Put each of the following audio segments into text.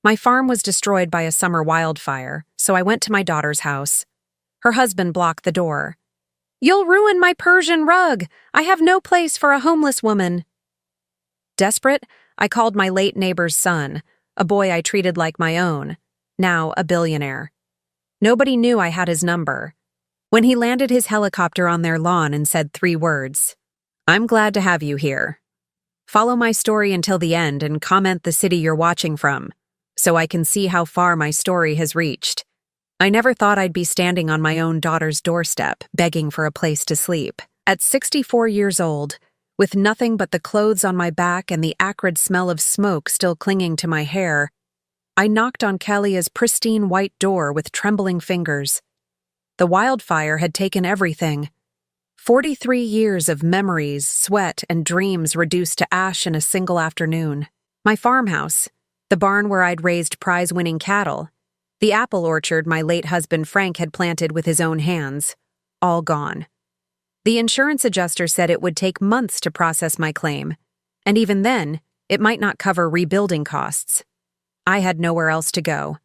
My farm was destroyed by a summer wildfire, so I went to my daughter's house. Her husband blocked the door. "You'll ruin my Persian rug. I have no place for a homeless woman." Desperate, I called my late neighbor's son, a boy I treated like my own, now a billionaire. Nobody knew I had his number. When he landed his helicopter on their lawn and said 3 words, "I'm glad to have you here. Follow my story until the end and comment the city you're watching from, so I can see how far my story has reached." I never thought I'd be standing on my own daughter's doorstep, begging for a place to sleep. At 64 years old, with nothing but the clothes on my back and the acrid smell of smoke still clinging to my hair, I knocked on Kalia's pristine white door with trembling fingers. The wildfire had taken everything. 43 years of memories, sweat, and dreams reduced to ash in a single afternoon. My farmhouse, the barn where I'd raised prize-winning cattle, the apple orchard my late husband Frank had planted with his own hands, all gone. The insurance adjuster said it would take months to process my claim, and even then, it might not cover rebuilding costs. I had nowhere else to go.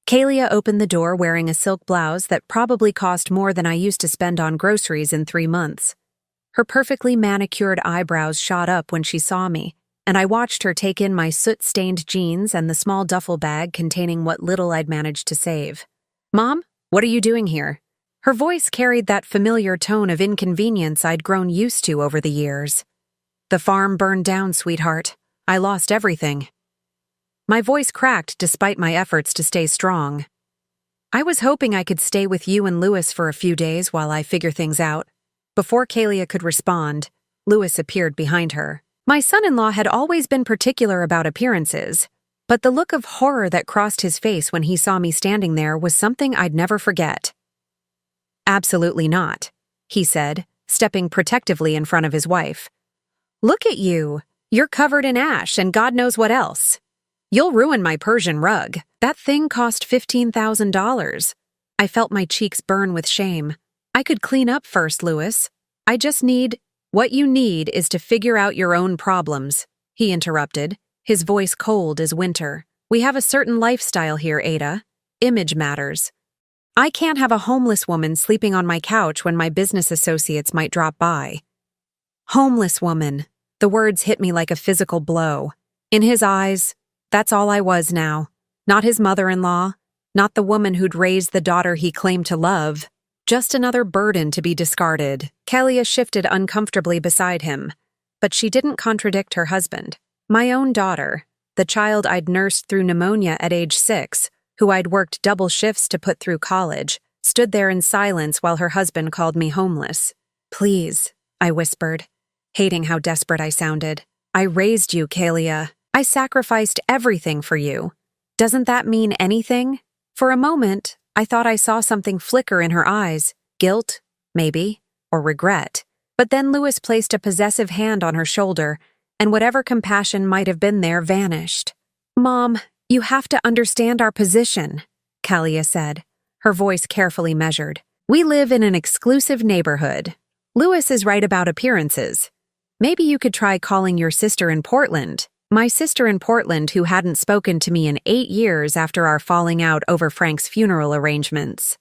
Kalia opened the door wearing a silk blouse that probably cost more than I used to spend on groceries in 3 months. Her perfectly manicured eyebrows shot up when she saw me, and I watched her take in my soot-stained jeans and the small duffel bag containing what little I'd managed to save. "Mom, what are you doing here?" Her voice carried that familiar tone of inconvenience I'd grown used to over the years. "The farm burned down, sweetheart. I lost everything." My voice cracked despite my efforts to stay strong. "I was hoping I could stay with you and Louis for a few days while I figure things out." Before Kalia could respond, Louis appeared behind her. My son-in-law had always been particular about appearances, but the look of horror that crossed his face when he saw me standing there was something I'd never forget. "Absolutely not," he said, stepping protectively in front of his wife. "Look at you. You're covered in ash and God knows what else. You'll ruin my Persian rug. That thing cost $15,000. I felt my cheeks burn with shame. "I could clean up first, Louis. I just need—" "What you need is to figure out your own problems," he interrupted, his voice cold as winter. "We have a certain lifestyle here, Ada. Image matters. I can't have a homeless woman sleeping on my couch when my business associates might drop by." Homeless woman. The words hit me like a physical blow. In his eyes, that's all I was now. Not his mother-in-law, not the woman who'd raised the daughter he claimed to love. Just another burden to be discarded. Kalia shifted uncomfortably beside him, but she didn't contradict her husband. My own daughter, the child I'd nursed through pneumonia at age 6, who I'd worked double shifts to put through college, stood there in silence while her husband called me homeless. "Please," I whispered, hating how desperate I sounded. "I raised you, Kalia. I sacrificed everything for you. Doesn't that mean anything?" For a moment, I thought I saw something flicker in her eyes. Guilt, maybe, or regret. But then Louis placed a possessive hand on her shoulder, and whatever compassion might have been there vanished. "Mom, you have to understand our position," Kalia said, her voice carefully measured. "We live in an exclusive neighborhood. Louis is right about appearances. Maybe you could try calling your sister in Portland." My sister in Portland, who hadn't spoken to me in 8 years after our falling out over Frank's funeral arrangements.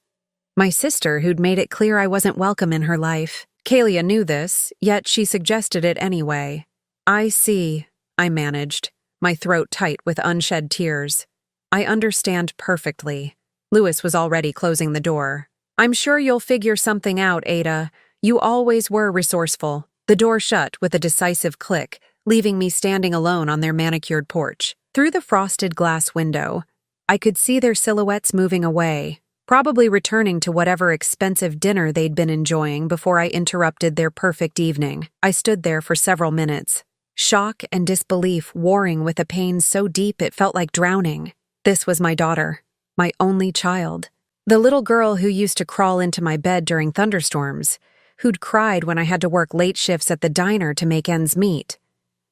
My sister, who'd made it clear I wasn't welcome in her life. Kalia knew this, yet she suggested it anyway. "I see," I managed, my throat tight with unshed tears. "I understand perfectly." Louis was already closing the door. "I'm sure you'll figure something out, Ada. You always were resourceful." The door shut with a decisive click, leaving me standing alone on their manicured porch. Through the frosted glass window, I could see their silhouettes moving away, probably returning to whatever expensive dinner they'd been enjoying before I interrupted their perfect evening. I stood there for several minutes, shock and disbelief warring with a pain so deep it felt like drowning. This was my daughter, my only child. The little girl who used to crawl into my bed during thunderstorms, who'd cried when I had to work late shifts at the diner to make ends meet.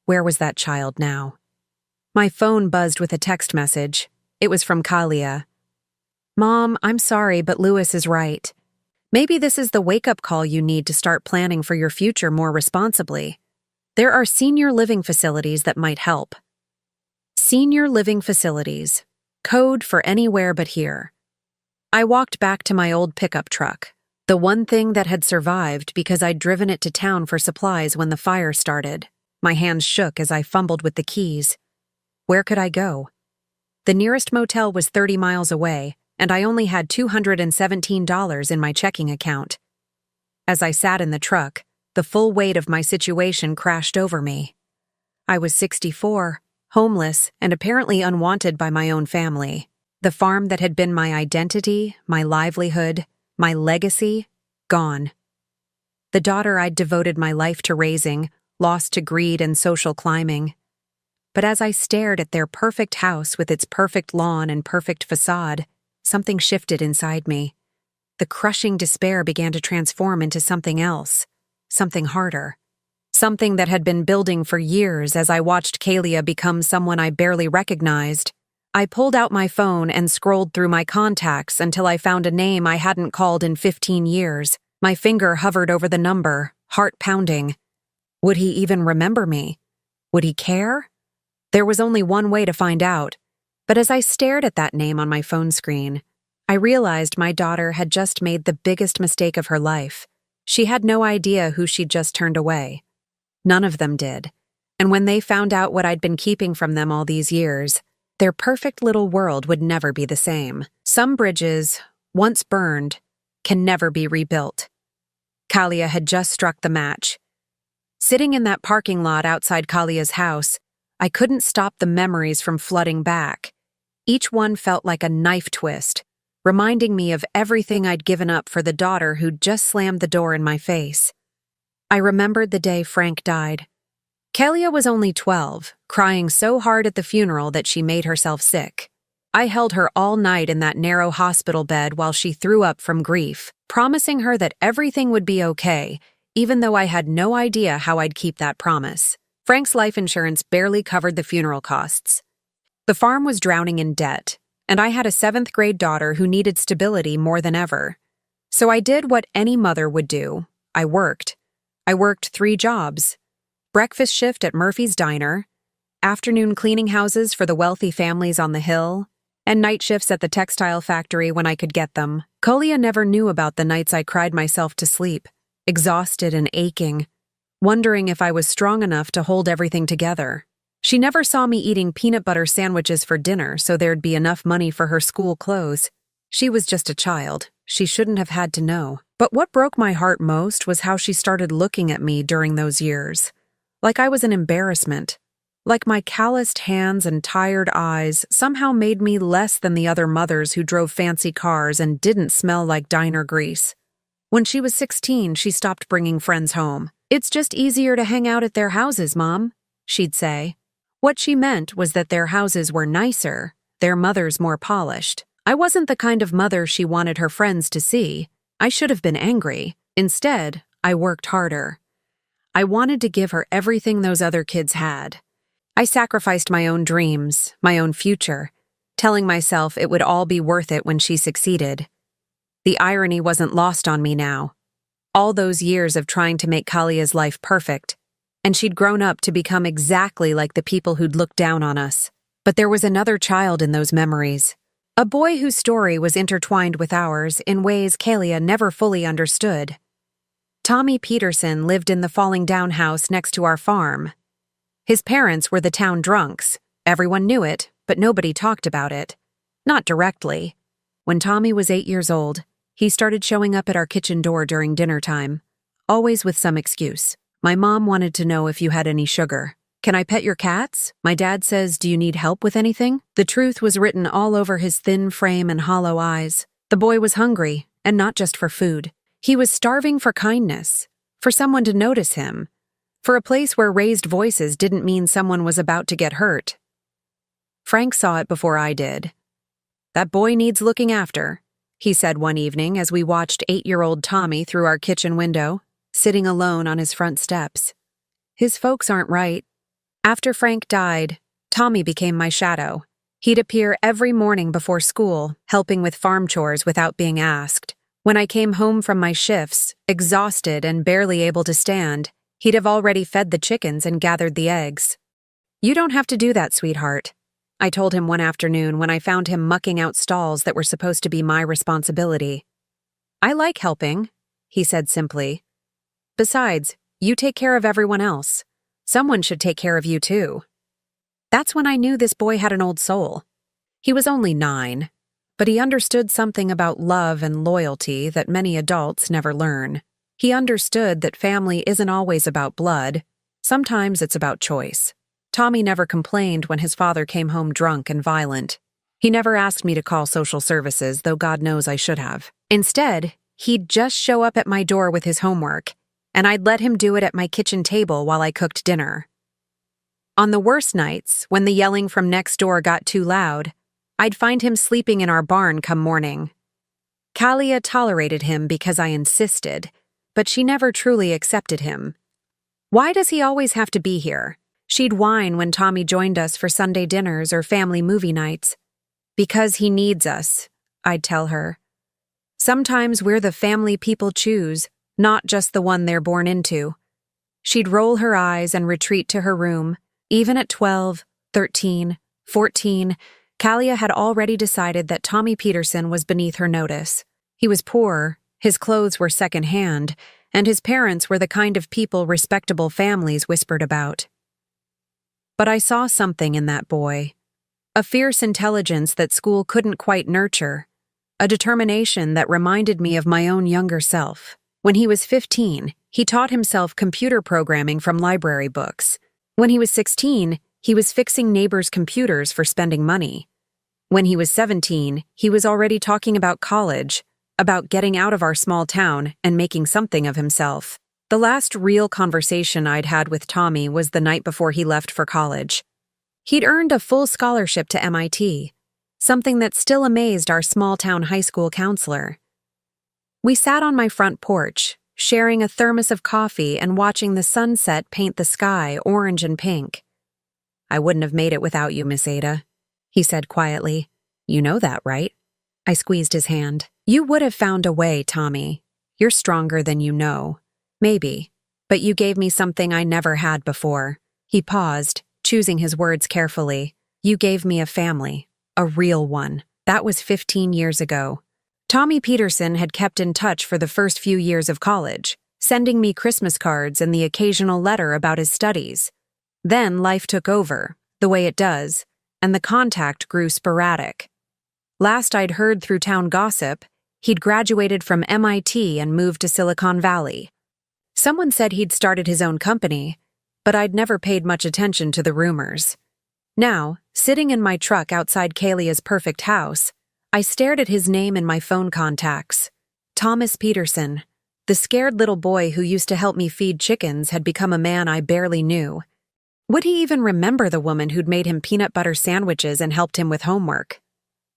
Where was that child now? My phone buzzed with a text message. It was from Kalia. "Mom, I'm sorry, but Louis is right. Maybe this is the wake-up call you need to start planning for your future more responsibly. There are senior living facilities that might help." Senior living facilities. Code for anywhere but here. I walked back to my old pickup truck, the one thing that had survived because I'd driven it to town for supplies when the fire started. My hands shook as I fumbled with the keys. Where could I go? The nearest motel was 30 miles away, and I only had $217 in my checking account. As I sat in the truck, the full weight of my situation crashed over me. I was 64, homeless, and apparently unwanted by my own family. The farm that had been my identity, my livelihood, my legacy, gone. The daughter I'd devoted my life to raising, lost to greed and social climbing. But as I stared at their perfect house with its perfect lawn and perfect facade, something shifted inside me. The crushing despair began to transform into something else, something harder. Something that had been building for years as I watched Kalia become someone I barely recognized. I pulled out my phone and scrolled through my contacts until I found a name I hadn't called in 15 years. My finger hovered over the number, heart pounding. Would he even remember me? Would he care? There was only one way to find out. But as I stared at that name on my phone screen, I realized my daughter had just made the biggest mistake of her life. She had no idea who she'd just turned away. None of them did. And when they found out what I'd been keeping from them all these years, their perfect little world would never be the same. Some bridges, once burned, can never be rebuilt. Kalia had just struck the match. Sitting in that parking lot outside Kalia's house, I couldn't stop the memories from flooding back. Each one felt like a knife twist, reminding me of everything I'd given up for the daughter who'd just slammed the door in my face. I remembered the day Frank died. Kalia was only 12, crying so hard at the funeral that she made herself sick. I held her all night in that narrow hospital bed while she threw up from grief, promising her that everything would be okay, even though I had no idea how I'd keep that promise. Frank's life insurance barely covered the funeral costs. The farm was drowning in debt, and I had a 7th-grade daughter who needed stability more than ever. So I did what any mother would do. I worked. I worked 3 jobs. Breakfast shift at Murphy's Diner, afternoon cleaning houses for the wealthy families on the hill, and night shifts at the textile factory when I could get them. Kalia never knew about the nights I cried myself to sleep, exhausted and aching, wondering if I was strong enough to hold everything together. She never saw me eating peanut butter sandwiches for dinner so there'd be enough money for her school clothes. She was just a child. She shouldn't have had to know. But what broke my heart most was how she started looking at me during those years. Like I was an embarrassment. Like my calloused hands and tired eyes somehow made me less than the other mothers who drove fancy cars and didn't smell like diner grease. When she was 16, she stopped bringing friends home. "It's just easier to hang out at their houses, Mom," she'd say. What she meant was that their houses were nicer, their mothers more polished. I wasn't the kind of mother she wanted her friends to see. I should have been angry. Instead, I worked harder. I wanted to give her everything those other kids had. I sacrificed my own dreams, my own future, telling myself it would all be worth it when she succeeded. The irony wasn't lost on me now. All those years of trying to make Kalia's life perfect, and she'd grown up to become exactly like the people who'd looked down on us. But there was another child in those memories. A boy whose story was intertwined with ours in ways Kalia never fully understood. Tommy Peterson lived in the falling down house next to our farm. His parents were the town drunks. Everyone knew it, but nobody talked about it. Not directly. When Tommy was 8 years old, he started showing up at our kitchen door during dinner time, always with some excuse. "My mom wanted to know if you had any sugar. Can I pet your cats? My dad says, do you need help with anything?" The truth was written all over his thin frame and hollow eyes. The boy was hungry, and not just for food. He was starving for kindness, for someone to notice him, for a place where raised voices didn't mean someone was about to get hurt. Frank saw it before I did. "That boy needs looking after," he said one evening as we watched 8-year-old Tommy through our kitchen window, sitting alone on his front steps. "His folks aren't right." After Frank died, Tommy became my shadow. He'd appear every morning before school, helping with farm chores without being asked. When I came home from my shifts, exhausted and barely able to stand, he'd have already fed the chickens and gathered the eggs. "You don't have to do that, sweetheart," I told him one afternoon when I found him mucking out stalls that were supposed to be my responsibility. I like helping, he said simply. Besides, you take care of everyone else. Someone should take care of you too. That's when I knew this boy had an old soul. He was only 9, but he understood something about love and loyalty that many adults never learn. He understood that family isn't always about blood. Sometimes it's about choice. Tommy never complained when his father came home drunk and violent. He never asked me to call social services, though God knows I should have. Instead, he'd just show up at my door with his homework, and I'd let him do it at my kitchen table while I cooked dinner. On the worst nights, when the yelling from next door got too loud, I'd find him sleeping in our barn come morning. Kalia tolerated him because I insisted, but she never truly accepted him. Why does he always have to be here? She'd whine when Tommy joined us for Sunday dinners or family movie nights. Because he needs us, I'd tell her. Sometimes we're the family people choose, not just the one they're born into. She'd roll her eyes and retreat to her room. Even at 12, 13, 14, Kalia had already decided that Tommy Peterson was beneath her notice. He was poor, his clothes were second-hand, and his parents were the kind of people respectable families whispered about. But I saw something in that boy. A fierce intelligence that school couldn't quite nurture. A determination that reminded me of my own younger self. When he was 15, he taught himself computer programming from library books. When he was 16, he was fixing neighbors' computers for spending money. When he was 17, he was already talking about college, about getting out of our small town and making something of himself. The last real conversation I'd had with Tommy was the night before he left for college. He'd earned a full scholarship to MIT, something that still amazed our small-town high school counselor. We sat on my front porch, sharing a thermos of coffee and watching the sunset paint the sky orange and pink. "I wouldn't have made it without you, Miss Ada," he said quietly. "You know that, right?" I squeezed his hand. "You would have found a way, Tommy. You're stronger than you know. Maybe. But you gave me something I never had before." He paused, choosing his words carefully. "You gave me a family. A real one. That was 15 years ago." Tommy Peterson had kept in touch for the first few years of college, sending me Christmas cards and the occasional letter about his studies. Then life took over, the way it does, and the contact grew sporadic. Last I'd heard through town gossip, he'd graduated from MIT and moved to Silicon Valley. Someone said he'd started his own company, but I'd never paid much attention to the rumors. Now, sitting in my truck outside Kalia's perfect house, I stared at his name in my phone contacts. Thomas Peterson. The scared little boy who used to help me feed chickens had become a man I barely knew. Would he even remember the woman who'd made him peanut butter sandwiches and helped him with homework?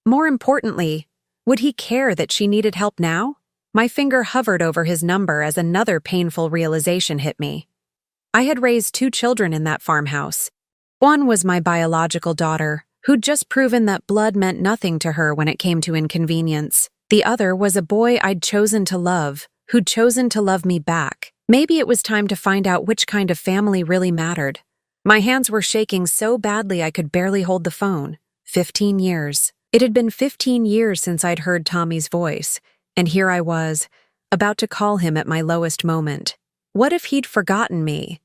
More importantly, would he care that she needed help now? My finger hovered over his number as another painful realization hit me. I had raised 2 children in that farmhouse. One was my biological daughter, who'd just proven that blood meant nothing to her when it came to inconvenience. The other was a boy I'd chosen to love, who'd chosen to love me back. Maybe it was time to find out which kind of family really mattered. My hands were shaking so badly I could barely hold the phone. 15 years. It had been 15 years since I'd heard Tommy's voice, and here I was, about to call him at my lowest moment. What if he'd forgotten me?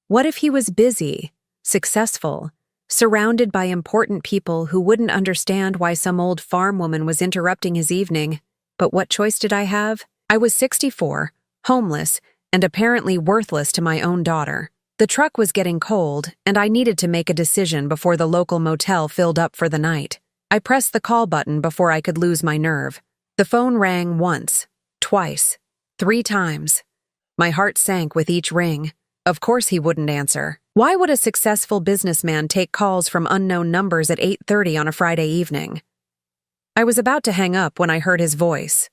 What if he was busy, successful, surrounded by important people who wouldn't understand why some old farm woman was interrupting his evening? But what choice did I have? I was 64, homeless, and apparently worthless to my own daughter. The truck was getting cold, and I needed to make a decision before the local motel filled up for the night. I pressed the call button before I could lose my nerve. The phone rang once, twice, 3 times. My heart sank with each ring. Of course he wouldn't answer. Why would a successful businessman take calls from unknown numbers at 8:30 on a Friday evening? I was about to hang up when I heard his voice.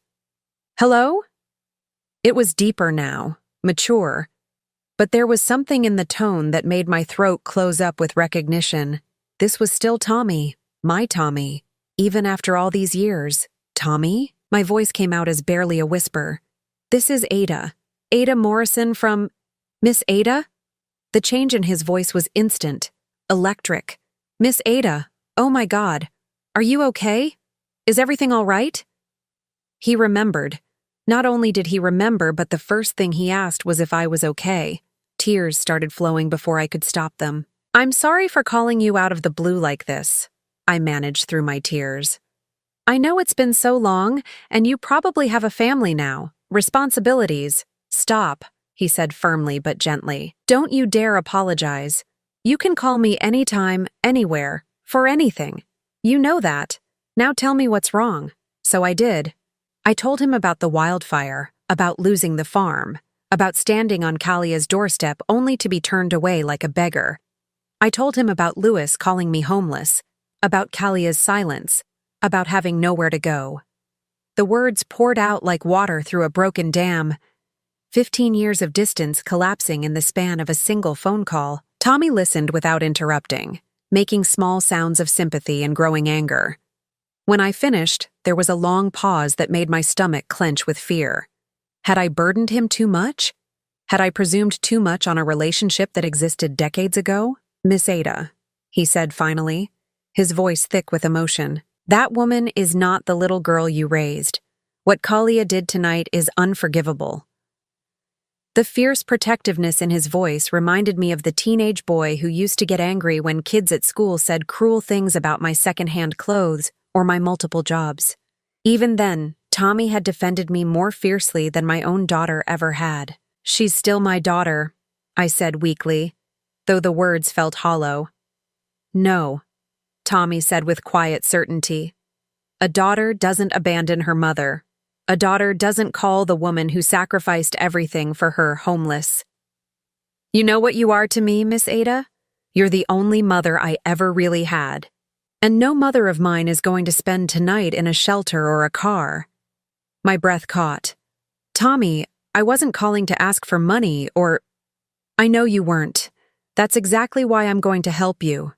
"Hello?" It was deeper now, mature, but there was something in the tone that made my throat close up with recognition. This was still Tommy, my Tommy, even after all these years. "Tommy?" My voice came out as barely a whisper. "This is Ada. Ada Morrison from... Miss Ada?" The change in his voice was instant, electric. "Miss Ada, "Oh my God. Are you okay? Is everything all right?" He remembered. Not only did he remember, but the first thing he asked was if I was okay. Tears started flowing before I could stop them. "I'm sorry for calling you out of the blue like this," I managed through my tears. "I know it's been so long, and you probably have a family now, responsibilities." "Stop," he said firmly but gently. "Don't you dare apologize. You can call me anytime, anywhere, for anything. You know that. Now tell me what's wrong." So I did. I told him about the wildfire, about losing the farm, about standing on Kalia's doorstep only to be turned away like a beggar. I told him about Louis calling me homeless, about Kalia's silence, about having nowhere to go. The words poured out like water through a broken dam. 15 years of distance collapsing in the span of a single phone call. Tommy listened without interrupting, making small sounds of sympathy and growing anger. When I finished, there was a long pause that made my stomach clench with fear. Had I burdened him too much? Had I presumed too much on a relationship that existed decades ago? "Miss Ada," he said finally, his voice thick with emotion, "that woman is not the little girl you raised. What Kalia did tonight is unforgivable." The fierce protectiveness in his voice reminded me of the teenage boy who used to get angry when kids at school said cruel things about my secondhand clothes or my multiple jobs. Even then, Tommy had defended me more fiercely than my own daughter ever had. "She's still my daughter," I said weakly, though the words felt hollow. "No," Tommy said with quiet certainty. "A daughter doesn't abandon her mother. A daughter doesn't call the woman who sacrificed everything for her homeless. You know what you are to me, Miss Ada? You're the only mother I ever really had. And no mother of mine is going to spend tonight in a shelter or a car." My breath caught. "Tommy, I wasn't calling to ask for money or—" "I know you weren't. That's exactly why I'm going to help you.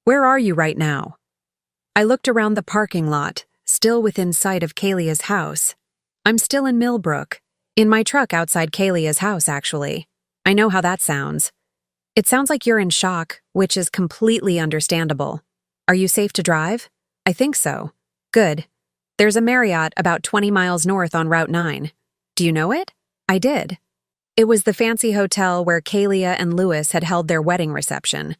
Where are you right now?" I looked around the parking lot, still within sight of Kalia's house. "I'm still in Millbrook. In my truck outside Kalia's house, actually. I know how that sounds. It sounds like you're in shock, which is completely understandable. Are you safe to drive?" "I think so." "Good. There's a Marriott about 20 miles north on Route 9. Do you know it?" I did. It was the fancy hotel where Kalia and Louis had held their wedding reception.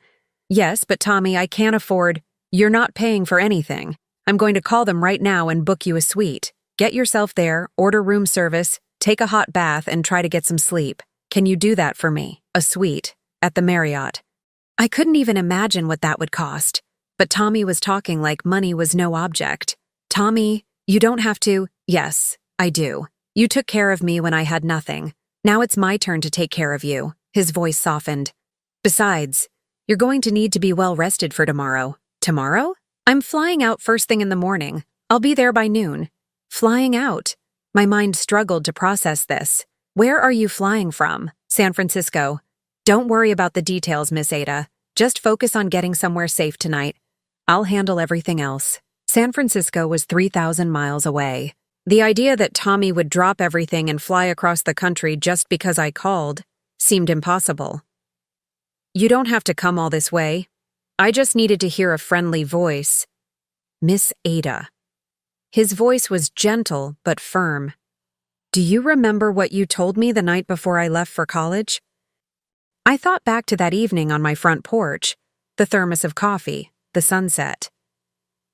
"Yes, but Tommy, I can't afford—" "You're not paying for anything. I'm going to call them right now and book you a suite. Get yourself there, order room service, take a hot bath, and try to get some sleep. Can you do that for me? A suite at the Marriott." I couldn't even imagine what that would cost. But Tommy was talking like money was no object. "Tommy, you don't have to—" "Yes, I do. You took care of me when I had nothing. Now it's my turn to take care of you." His voice softened. "Besides, you're going to need to be well rested for tomorrow." "Tomorrow? I'm flying out first thing in the morning. I'll be there by noon." "Flying out?" My mind struggled to process this. "Where are you flying from?" "San Francisco." "Don't worry about the details, Miss Ada. Just focus on getting somewhere safe tonight. I'll handle everything else." San Francisco was 3,000 miles away. The idea that Tommy would drop everything and fly across the country just because I called seemed impossible. "You don't have to come all this way. I just needed to hear a friendly voice." "Miss Ada." His voice was gentle but firm. "Do you remember what you told me the night before I left for college?" I thought back to that evening on my front porch, the thermos of coffee, the sunset.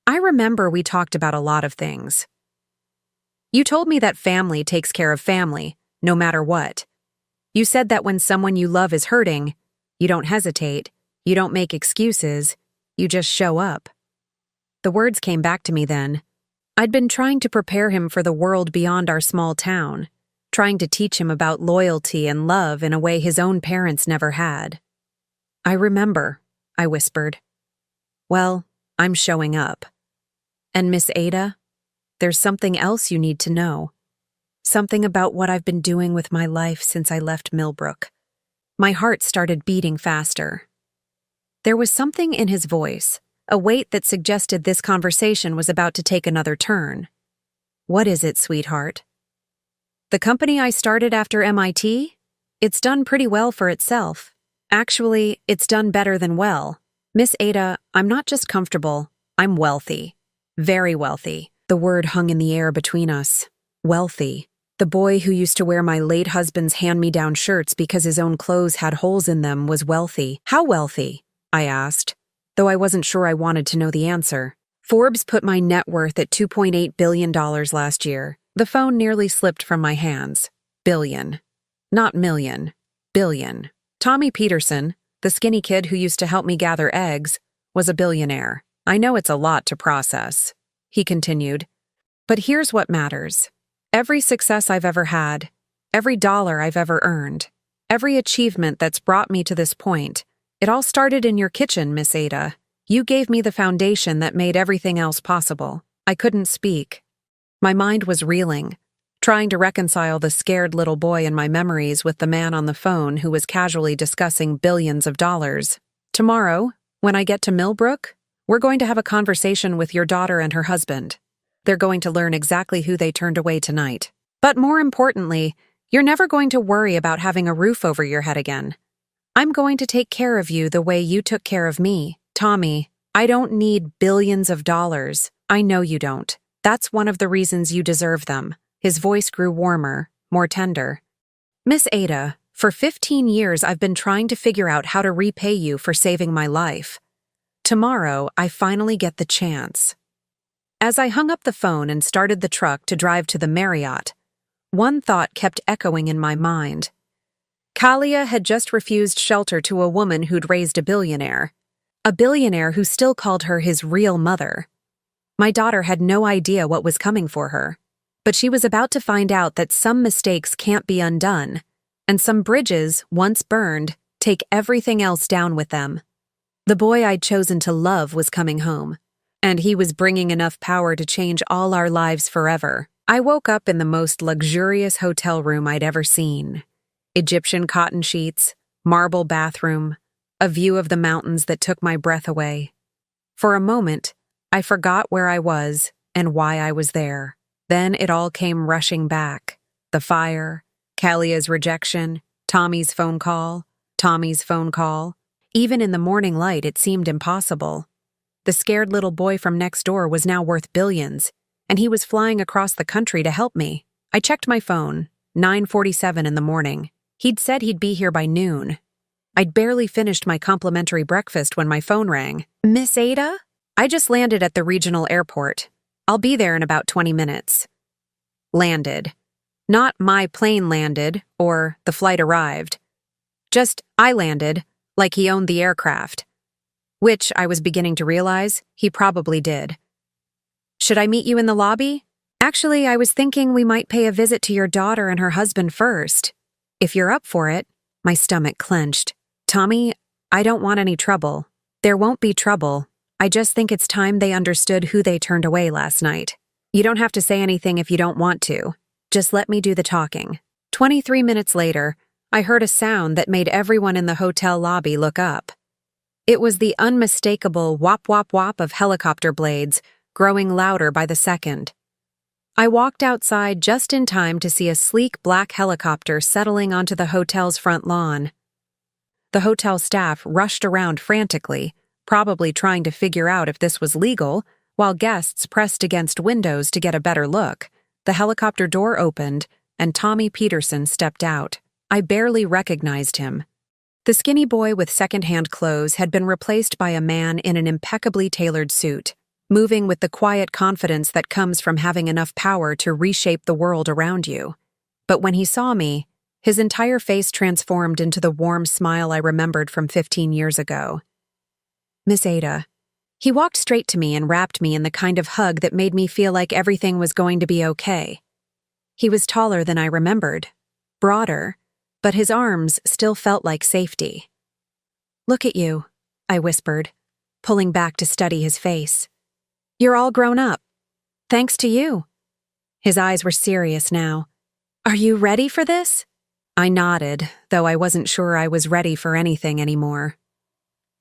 I remember we talked about a lot of things. "You told me that family takes care of family, no matter what. You said that when someone you love is hurting, you don't hesitate, you don't make excuses, you just show up." The words came back to me then. I'd been trying to prepare him for the world beyond our small town, trying to teach him about loyalty and love in a way his own parents never had. "I remember," I whispered. "Well, I'm showing up. And Miss Ada, there's something else you need to know. Something about what I've been doing with my life since I left Millbrook." My heart started beating faster. There was something in his voice, a weight that suggested this conversation was about to take another turn. "What is it, sweetheart?" "The company I started after MIT? It's done pretty well for itself. Actually, it's done better than well. Miss Ada, I'm not just comfortable, I'm wealthy. Very wealthy. The word hung in the air between us. Wealthy. The boy who used to wear my late husband's hand-me-down shirts because his own clothes had holes in them was wealthy. How wealthy? I asked, though I wasn't sure I wanted to know the answer. Forbes put my net worth at $2.8 billion last year. The phone nearly slipped from my hands. Billion. Not million. Billion. Tommy Peterson, the skinny kid who used to help me gather eggs, was a billionaire. I know it's a lot to process, he continued. But here's what matters. Every success I've ever had, every dollar I've ever earned, every achievement that's brought me to this point, it all started in your kitchen, Miss Ada. You gave me the foundation that made everything else possible. I couldn't speak. My mind was reeling, trying to reconcile the scared little boy in my memories with the man on the phone who was casually discussing billions of dollars. Tomorrow, when I get to Millbrook, we're going to have a conversation with your daughter and her husband. They're going to learn exactly who they turned away tonight. But more importantly, you're never going to worry about having a roof over your head again. I'm going to take care of you the way you took care of me. Tommy, I don't need billions of dollars. I know you don't. That's one of the reasons you deserve them. His voice grew warmer, more tender. Miss Ada, for 15 years I've been trying to figure out how to repay you for saving my life. Tomorrow, I finally get the chance. As I hung up the phone and started the truck to drive to the Marriott, one thought kept echoing in my mind. Kalia had just refused shelter to a woman who'd raised a billionaire who still called her his real mother. My daughter had no idea what was coming for her, but she was about to find out that some mistakes can't be undone, and some bridges, once burned, take everything else down with them. The boy I'd chosen to love was coming home, and he was bringing enough power to change all our lives forever. I woke up in the most luxurious hotel room I'd ever seen. Egyptian cotton sheets, marble bathroom, a view of the mountains that took my breath away. For a moment, I forgot where I was and why I was there. Then it all came rushing back. The fire, Kalia's rejection, Tommy's phone call. Even in the morning light, it seemed impossible. The scared little boy from next door was now worth billions, and he was flying across the country to help me. I checked my phone, 9:47 in the morning. He'd said he'd be here by noon. I'd barely finished my complimentary breakfast when my phone rang. Miss Ada? I just landed at the regional airport. I'll be there in about 20 minutes. Landed. Not my plane landed, or the flight arrived. Just I landed, like he owned the aircraft. Which, I was beginning to realize, he probably did. Should I meet you in the lobby? Actually, I was thinking we might pay a visit to your daughter and her husband first. If you're up for it. My stomach clenched. Tommy, I don't want any trouble. There won't be trouble. I just think it's time they understood who they turned away last night. You don't have to say anything if you don't want to. Just let me do the talking. 23 minutes later, I heard a sound that made everyone in the hotel lobby look up. It was the unmistakable whop-whop-whop of helicopter blades, growing louder by the second. I walked outside just in time to see a sleek black helicopter settling onto the hotel's front lawn. The hotel staff rushed around frantically, probably trying to figure out if this was legal, while guests pressed against windows to get a better look. The helicopter door opened, and Tommy Peterson stepped out. I barely recognized him. The skinny boy with second-hand clothes had been replaced by a man in an impeccably tailored suit, moving with the quiet confidence that comes from having enough power to reshape the world around you. But when he saw me, his entire face transformed into the warm smile I remembered from 15 years ago. Miss Ada. He walked straight to me and wrapped me in the kind of hug that made me feel like everything was going to be okay. He was taller than I remembered, broader, but his arms still felt like safety. Look at you, I whispered, pulling back to study his face. You're all grown up. Thanks to you. His eyes were serious now. Are you ready for this? I nodded, though I wasn't sure I was ready for anything anymore.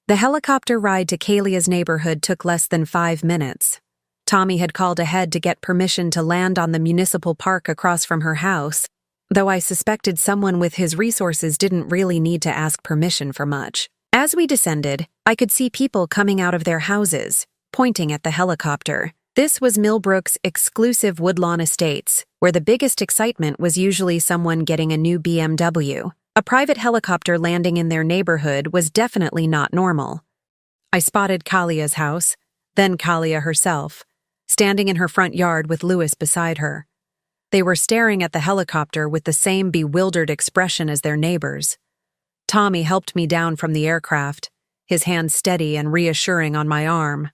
The helicopter ride to Kalia's neighborhood took less than 5 minutes. Tommy had called ahead to get permission to land on the municipal park across from her house, though I suspected someone with his resources didn't really need to ask permission for much. As we descended, I could see people coming out of their houses, pointing at the helicopter. This was Millbrook's exclusive Woodlawn Estates, where the biggest excitement was usually someone getting a new BMW. A private helicopter landing in their neighborhood was definitely not normal. I spotted Kalia's house, then Kalia herself, standing in her front yard with Louis beside her. They were staring at the helicopter with the same bewildered expression as their neighbors. Tommy helped me down from the aircraft, his hand steady and reassuring on my arm.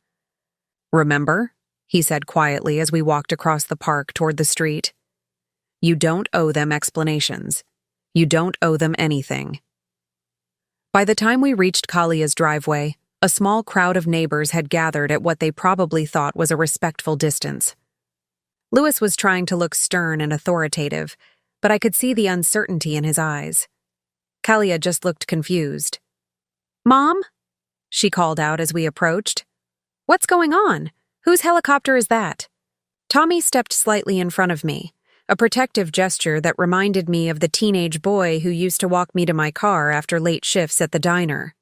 "Remember?" he said quietly as we walked across the park toward the street. "You don't owe them explanations. You don't owe them anything." By the time we reached Kalia's driveway, a small crowd of neighbors had gathered at what they probably thought was a respectful distance. Louis was trying to look stern and authoritative, but I could see the uncertainty in his eyes. Kalia just looked confused. "Mom?" she called out as we approached. "What's going on? Whose helicopter is that?" Tommy stepped slightly in front of me, a protective gesture that reminded me of the teenage boy who used to walk me to my car after late shifts at the diner.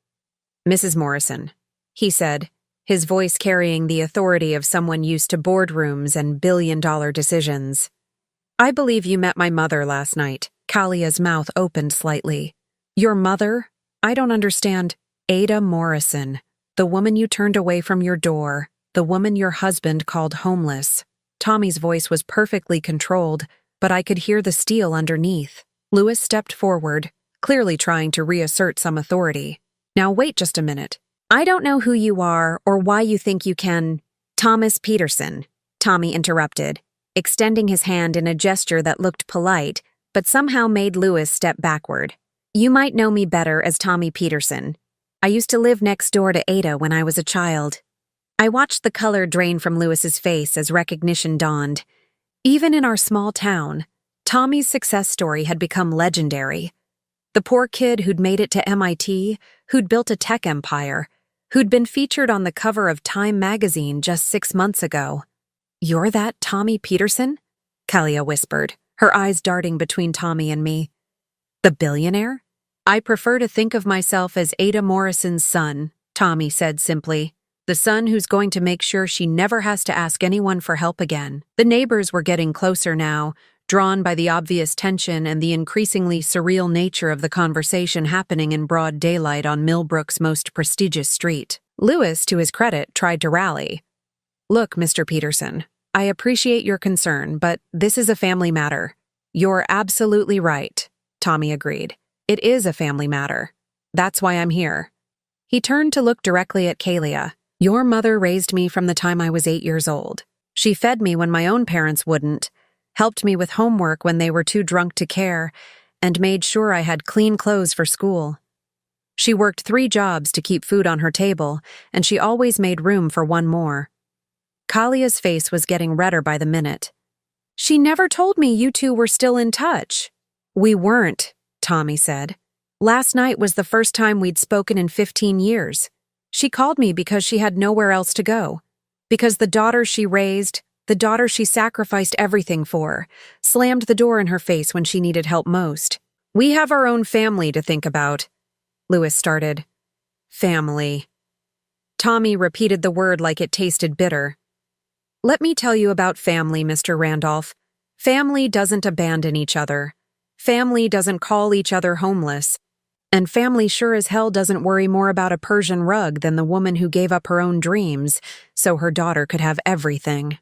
"Mrs. Morrison," he said, his voice carrying the authority of someone used to boardrooms and billion-dollar decisions. "I believe you met my mother last night." Kalia's mouth opened slightly. "Your mother? I don't understand." "Ada Morrison, the woman you turned away from your door, the woman your husband called homeless." Tommy's voice was perfectly controlled, but I could hear the steel underneath. Louis stepped forward, clearly trying to reassert some authority. "Now wait just a minute. I don't know who you are or why you think you can—" "Thomas Peterson," Tommy interrupted, extending his hand in a gesture that looked polite, but somehow made Louis step backward. "You might know me better as Tommy Peterson. I used to live next door to Ada when I was a child." I watched the color drain from Louis's face as recognition dawned. Even in our small town, Tommy's success story had become legendary. The poor kid who'd made it to MIT, who'd built a tech empire, who'd been featured on the cover of Time magazine just 6 months ago. "You're that Tommy Peterson?" Kalia whispered, her eyes darting between Tommy and me. "The billionaire?" "I prefer to think of myself as Ada Morrison's son," Tommy said simply. "The son who's going to make sure she never has to ask anyone for help again." The neighbors were getting closer now, drawn by the obvious tension and the increasingly surreal nature of the conversation happening in broad daylight on Millbrook's most prestigious street. Louis, to his credit, tried to rally. "Look, Mr. Peterson, I appreciate your concern, but this is a family matter." "You're absolutely right," Tommy agreed. "It is a family matter. That's why I'm here." He turned to look directly at Kalia. "Your mother raised me from the time I was 8 years old. She fed me when my own parents wouldn't, helped me with homework when they were too drunk to care, and made sure I had clean clothes for school. She worked 3 jobs to keep food on her table, and she always made room for one more." Kalia's face was getting redder by the minute. "She never told me you two were still in touch." "We weren't," Tommy said. "Last night was the first time we'd spoken in 15 years. She called me because she had nowhere else to go. Because the daughter she raised, the daughter she sacrificed everything for, slammed the door in her face when she needed help most. We have our own family to think about." Louis started. "Family." Tommy repeated the word like it tasted bitter. "Let me tell you about family, Mr. Randolph. Family doesn't abandon each other. Family doesn't call each other homeless. And family sure as hell doesn't worry more about a Persian rug than the woman who gave up her own dreams so her daughter could have everything."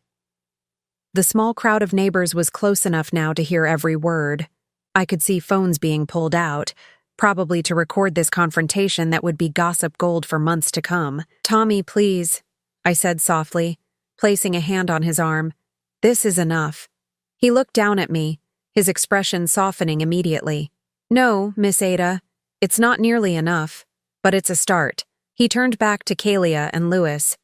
The small crowd of neighbors was close enough now to hear every word. I could see phones being pulled out, probably to record this confrontation that would be gossip gold for months to come. "Tommy, please," I said softly, placing a hand on his arm. "This is enough." He looked down at me, his expression softening immediately. "No, Miss Ada. It's not nearly enough, but it's a start." He turned back to Kalia and Louis.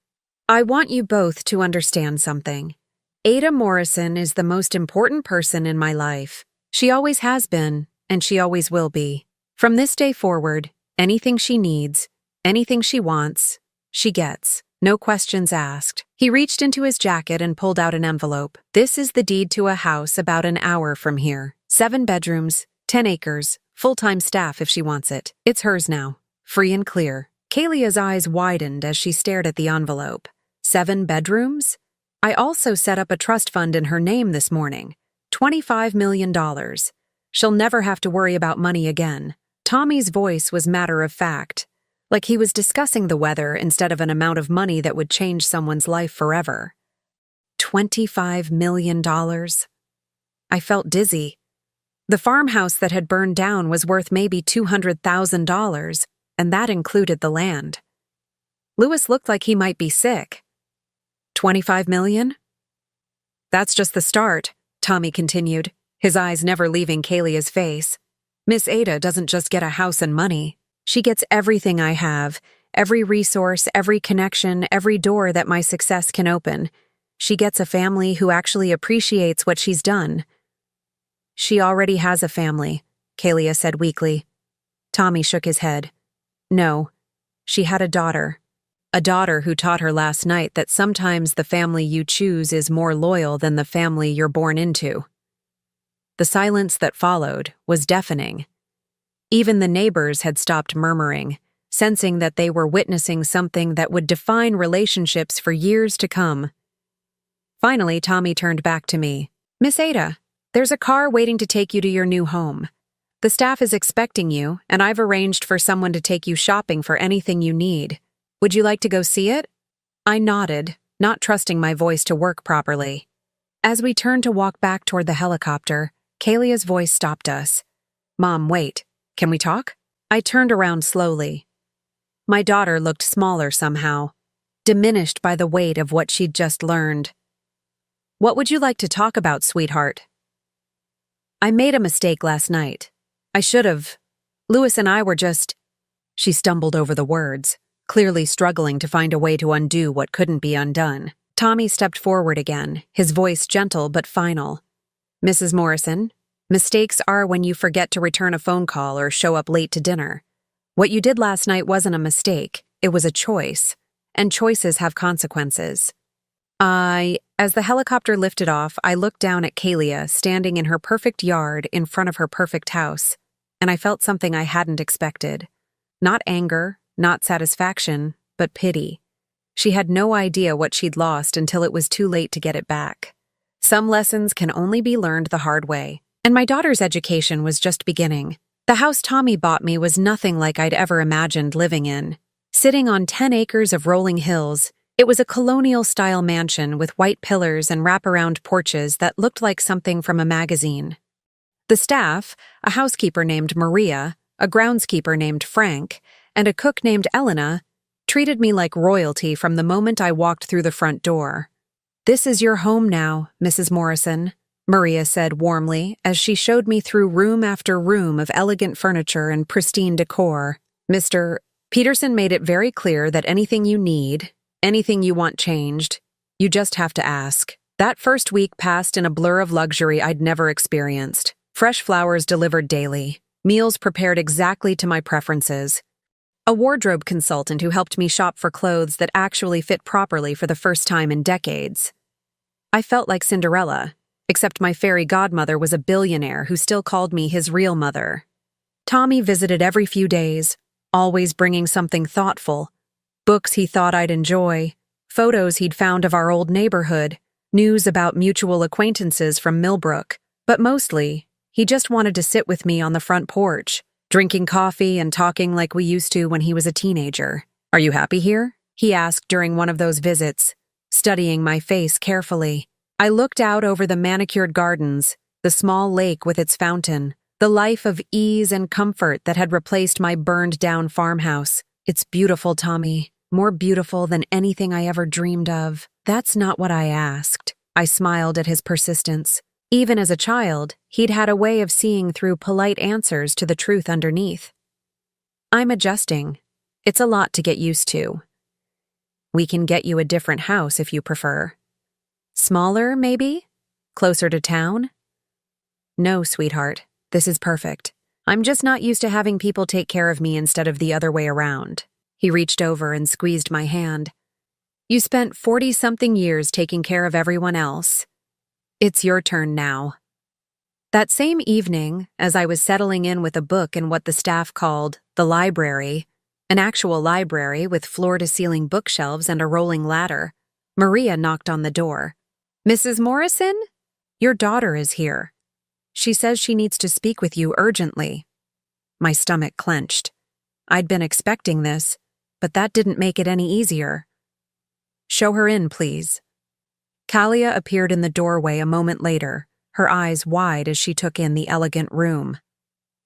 "I want you both to understand something. Ada Morrison is the most important person in my life. She always has been, and she always will be. From this day forward, anything she needs, anything she wants, she gets. No questions asked." He reached into his jacket and pulled out an envelope. "This is the deed to a house about an hour from here. 7 bedrooms, 10 acres, full-time staff if she wants it. It's hers now, free and clear." Kalia's eyes widened as she stared at the envelope. 7 bedrooms? I also set up a trust fund in her name this morning. $25 million. She'll never have to worry about money again. Tommy's voice was matter of fact, like he was discussing the weather instead of an amount of money that would change someone's life forever. $25 million. I felt dizzy. The farmhouse that had burned down was worth maybe $200,000, and that included the land. Louis looked like he might be sick. $25 million? That's just the start, Tommy continued, his eyes never leaving Kalia's face. Miss Ada doesn't just get a house and money. She gets everything I have, every resource, every connection, every door that my success can open. She gets a family who actually appreciates what she's done. She already has a family, Kalia said weakly. Tommy shook his head. No, she had a daughter. A daughter who taught her last night that sometimes the family you choose is more loyal than the family you're born into. The silence that followed was deafening. Even the neighbors had stopped murmuring, sensing that they were witnessing something that would define relationships for years to come. Finally, Tommy turned back to me. Miss Ada, there's a car waiting to take you to your new home. The staff is expecting you, and I've arranged for someone to take you shopping for anything you need. Would you like to go see it? I nodded, not trusting my voice to work properly. As we turned to walk back toward the helicopter, Kalia's voice stopped us. Mom, wait. Can we talk? I turned around slowly. My daughter looked smaller somehow, diminished by the weight of what she'd just learned. What would you like to talk about, sweetheart? I made a mistake last night. I should have. Louis and I were just... She stumbled over the words, clearly struggling to find a way to undo what couldn't be undone. Tommy stepped forward again, his voice gentle but final. Mrs. Morrison, mistakes are when you forget to return a phone call or show up late to dinner. What you did last night wasn't a mistake, it was a choice, and choices have consequences. As the helicopter lifted off, I looked down at Kalia standing in her perfect yard in front of her perfect house, and I felt something I hadn't expected. Not anger, not satisfaction, but pity. She had no idea what she'd lost until it was too late to get it back. Some lessons can only be learned the hard way, and my daughter's education was just beginning. The house Tommy bought me was nothing like I'd ever imagined living in. Sitting on 10 acres of rolling hills, it was a colonial-style mansion with white pillars and wraparound porches that looked like something from a magazine. The staff, a housekeeper named Maria, a groundskeeper named Frank, and a cook named Elena, treated me like royalty from the moment I walked through the front door. This is your home now, Mrs. Morrison, Maria said warmly as she showed me through room after room of elegant furniture and pristine decor. Mr. Peterson made it very clear that anything you need, anything you want changed, you just have to ask. That first week passed in a blur of luxury I'd never experienced. Fresh flowers delivered daily, meals prepared exactly to my preferences. A wardrobe consultant who helped me shop for clothes that actually fit properly for the first time in decades. I felt like Cinderella, except my fairy godmother was a billionaire who still called me his real mother. Tommy visited every few days, always bringing something thoughtful. Books he thought I'd enjoy, photos he'd found of our old neighborhood, news about mutual acquaintances from Millbrook, but mostly, he just wanted to sit with me on the front porch, drinking coffee and talking like we used to when he was a teenager. Are you happy here? He asked during one of those visits, studying my face carefully. I looked out over the manicured gardens, the small lake with its fountain, the life of ease and comfort that had replaced my burned-down farmhouse. It's beautiful, Tommy. More beautiful than anything I ever dreamed of. That's not what I asked. I smiled at his persistence. Even as a child, he'd had a way of seeing through polite answers to the truth underneath. I'm adjusting. It's a lot to get used to. We can get you a different house if you prefer. Smaller, maybe? Closer to town? No, sweetheart. This is perfect. I'm just not used to having people take care of me instead of the other way around. He reached over and squeezed my hand. You spent 40-something years taking care of everyone else. It's your turn now. That same evening, as I was settling in with a book in what the staff called the library, an actual library with floor-to-ceiling bookshelves and a rolling ladder, Maria knocked on the door. "Mrs. Morrison? Your daughter is here. She says she needs to speak with you urgently." My stomach clenched. I'd been expecting this, but that didn't make it any easier. "Show her in, please." Kalia appeared in the doorway a moment later, her eyes wide as she took in the elegant room.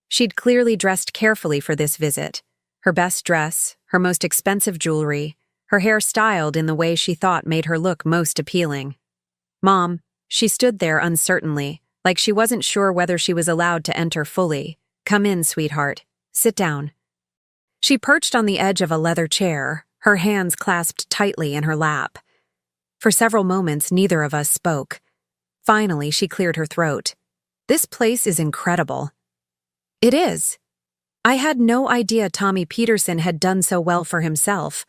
She'd clearly dressed carefully for this visit. Her best dress, her most expensive jewelry, her hair styled in the way she thought made her look most appealing. "Mom," she stood there uncertainly, like she wasn't sure whether she was allowed to enter fully. "Come in, sweetheart. Sit down." She perched on the edge of a leather chair, her hands clasped tightly in her lap. For several moments, neither of us spoke. Finally, she cleared her throat. "This place is incredible." "It is. I had no idea Tommy Peterson had done so well for himself.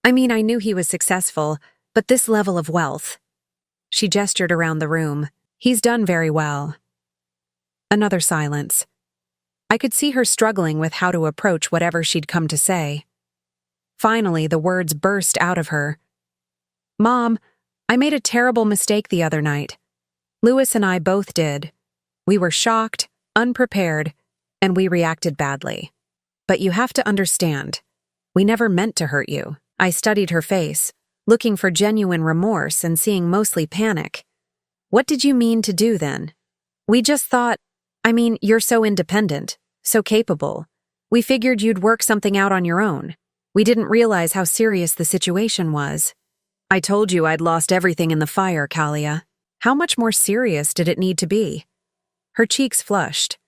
I mean, I knew he was successful, but this level of wealth." She gestured around the room. "He's done very well." Another silence. I could see her struggling with how to approach whatever she'd come to say. Finally, the words burst out of her. "Mom, I made a terrible mistake the other night. Louis and I both did. We were shocked, unprepared, and we reacted badly. But you have to understand, we never meant to hurt you." I studied her face, looking for genuine remorse and seeing mostly panic. "What did you mean to do then?" "We just thought, you're so independent, so capable. We figured you'd work something out on your own. We didn't realize how serious the situation was." "I told you I'd lost everything in the fire, Kalia. How much more serious did it need to be?" Her cheeks flushed.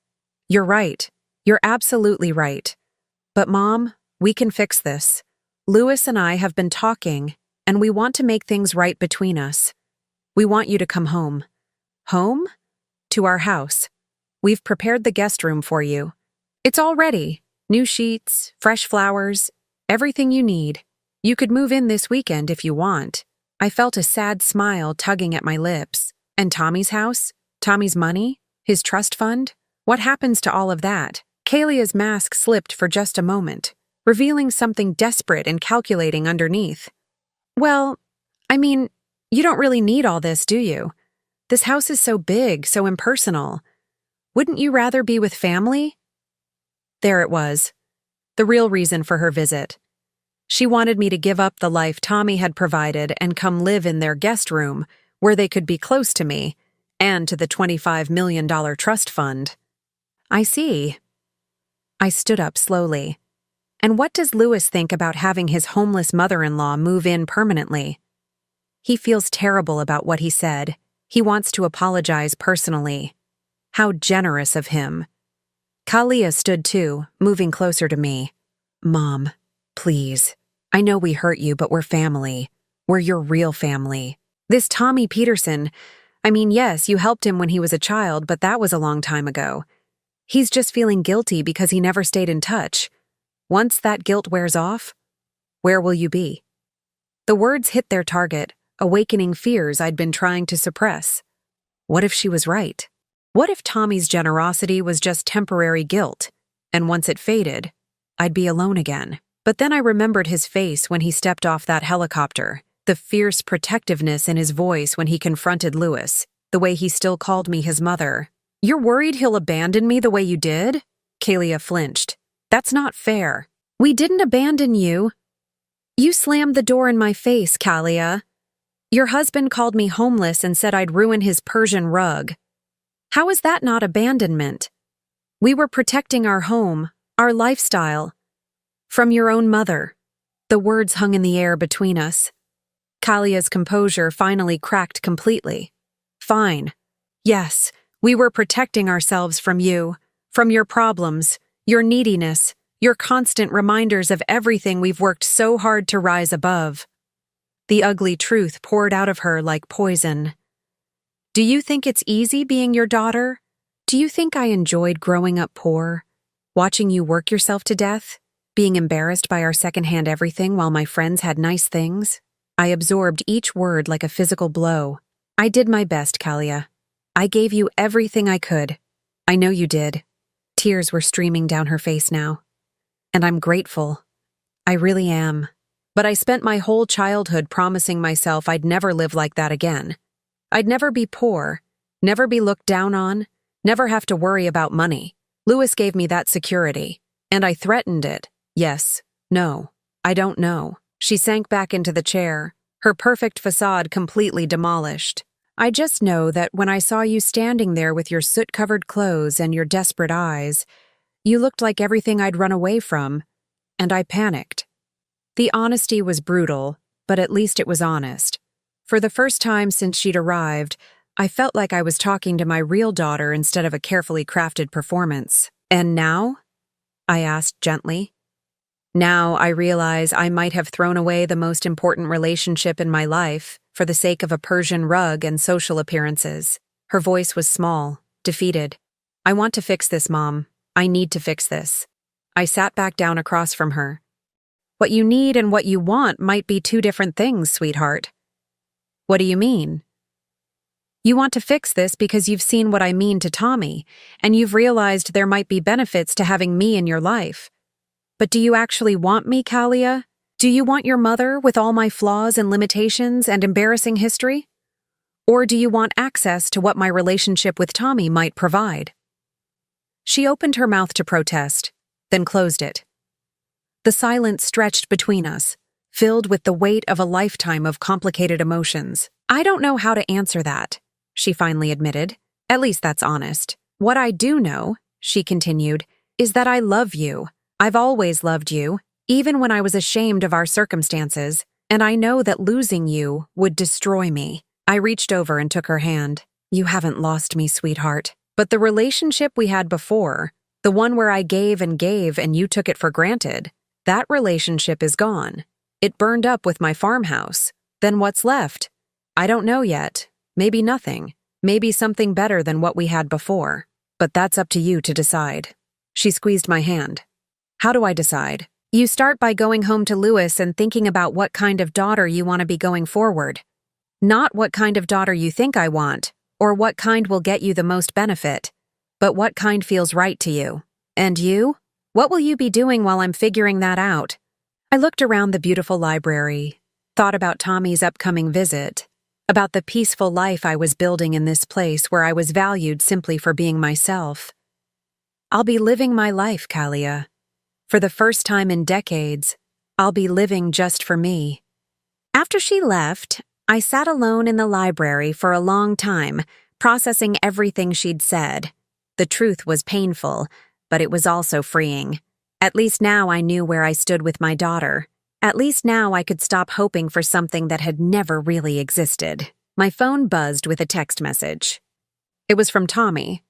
"You're right. You're absolutely right. But Mom, we can fix this. Louis and I have been talking, and we want to make things right between us. We want you to come home." "Home?" "To our house. We've prepared the guest room for you. It's all ready. New sheets, fresh flowers, everything you need. You could move in this weekend if you want." I felt a sad smile tugging at my lips. "And Tommy's house? Tommy's money? His trust fund? What happens to all of that?" Kalia's mask slipped for just a moment, revealing something desperate and calculating underneath. "Well, you don't really need all this, do you? This house is so big, so impersonal. Wouldn't you rather be with family?" There it was, the real reason for her visit. She wanted me to give up the life Tommy had provided and come live in their guest room, where they could be close to me, and to the $25 million trust fund. "I see." I stood up slowly. "And what does Louis think about having his homeless mother-in-law move in permanently?" "He feels terrible about what he said. He wants to apologize personally." "How generous of him." Kalia stood too, moving closer to me. "Mom, please. I know we hurt you, but we're family. We're your real family. This Tommy Peterson, yes, you helped him when he was a child, but that was a long time ago. He's just feeling guilty because he never stayed in touch. Once that guilt wears off, where will you be?" The words hit their target, awakening fears I'd been trying to suppress. What if she was right? What if Tommy's generosity was just temporary guilt, and once it faded, I'd be alone again? But then I remembered his face when he stepped off that helicopter, the fierce protectiveness in his voice when he confronted Louis, the way he still called me his mother. "You're worried he'll abandon me the way you did?" Kalia flinched. "That's not fair." "We didn't abandon you. You slammed the door in my face, Kalia. Your husband called me homeless and said I'd ruin his Persian rug. How is that not abandonment? We were protecting our home, our lifestyle. From your own mother." The words hung in the air between us. Kalia's composure finally cracked completely. "Fine. Yes, we were protecting ourselves from you, from your problems, your neediness, your constant reminders of everything we've worked so hard to rise above." The ugly truth poured out of her like poison. "Do you think it's easy being your daughter? Do you think I enjoyed growing up poor? Watching you work yourself to death? Being embarrassed by our secondhand everything while my friends had nice things?" I absorbed each word like a physical blow. "I did my best, Kalia. I gave you everything I could. I know you did." Tears were streaming down her face now. "And I'm grateful. I really am." But I spent my whole childhood promising myself I'd never live like that again. I'd never be poor, never be looked down on, never have to worry about money. Louis gave me that security, and I threatened it. Yes, no, I don't know. She sank back into the chair, her perfect facade completely demolished. I just know that when I saw you standing there with your soot-covered clothes and your desperate eyes, you looked like everything I'd run away from, and I panicked. The honesty was brutal, but at least it was honest. For the first time since she'd arrived, I felt like I was talking to my real daughter instead of a carefully crafted performance. And now? I asked gently. Now I realize I might have thrown away the most important relationship in my life for the sake of a Persian rug and social appearances. Her voice was small, defeated. I want to fix this, Mom. I need to fix this. I sat back down across from her. What you need and what you want might be two different things, sweetheart. What do you mean? You want to fix this because you've seen what I mean to Tommy, and you've realized there might be benefits to having me in your life. But do you actually want me, Kalia? Do you want your mother with all my flaws and limitations and embarrassing history? Or do you want access to what my relationship with Tommy might provide? She opened her mouth to protest, then closed it. The silence stretched between us, filled with the weight of a lifetime of complicated emotions. I don't know how to answer that, she finally admitted. At least that's honest. What I do know, she continued, is that I love you. I've always loved you, even when I was ashamed of our circumstances, and I know that losing you would destroy me. I reached over and took her hand. You haven't lost me, sweetheart. But the relationship we had before, the one where I gave and you took it for granted, that relationship is gone. It burned up with my farmhouse. Then what's left? I don't know yet. Maybe nothing. Maybe something better than what we had before. But that's up to you to decide. She squeezed my hand. How do I decide? You start by going home to Louis and thinking about what kind of daughter you want to be going forward. Not what kind of daughter you think I want, or what kind will get you the most benefit, but what kind feels right to you. And you? What will you be doing while I'm figuring that out? I looked around the beautiful library, thought about Tommy's upcoming visit, about the peaceful life I was building in this place where I was valued simply for being myself. I'll be living my life, Kalia. For the first time in decades, I'll be living just for me. After she left, I sat alone in the library for a long time, processing everything she'd said. The truth was painful, but it was also freeing. At least now I knew where I stood with my daughter. At least now I could stop hoping for something that had never really existed. My phone buzzed with a text message. It was from Tommy.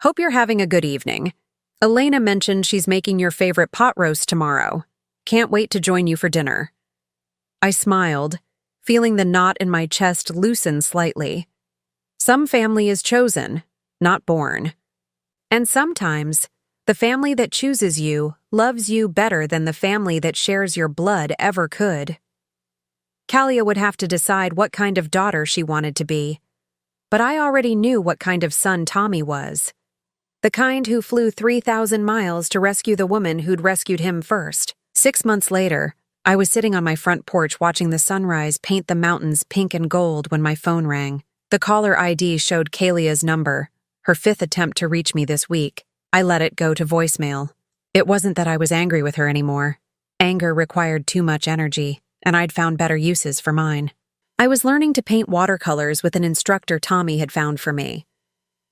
Hope you're having a good evening. Elena mentioned she's making your favorite pot roast tomorrow. Can't wait to join you for dinner. I smiled, feeling the knot in my chest loosen slightly. Some family is chosen, not born. And sometimes, the family that chooses you loves you better than the family that shares your blood ever could. Kalia would have to decide what kind of daughter she wanted to be. But I already knew what kind of son Tommy was. The kind who flew 3,000 miles to rescue the woman who'd rescued him first. 6 months later, I was sitting on my front porch watching the sunrise paint the mountains pink and gold when my phone rang. The caller ID showed Kalia's number, her 5th attempt to reach me this week. I let it go to voicemail. It wasn't that I was angry with her anymore. Anger required too much energy, and I'd found better uses for mine. I was learning to paint watercolors with an instructor Tommy had found for me.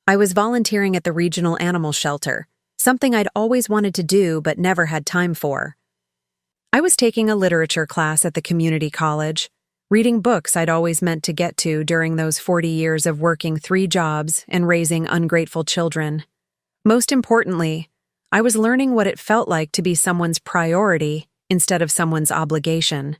I was volunteering at the regional animal shelter, something I'd always wanted to do but never had time for. I was taking a literature class at the community college, reading books I'd always meant to get to during those 40 years of working 3 jobs and raising ungrateful children. Most importantly, I was learning what it felt like to be someone's priority instead of someone's obligation.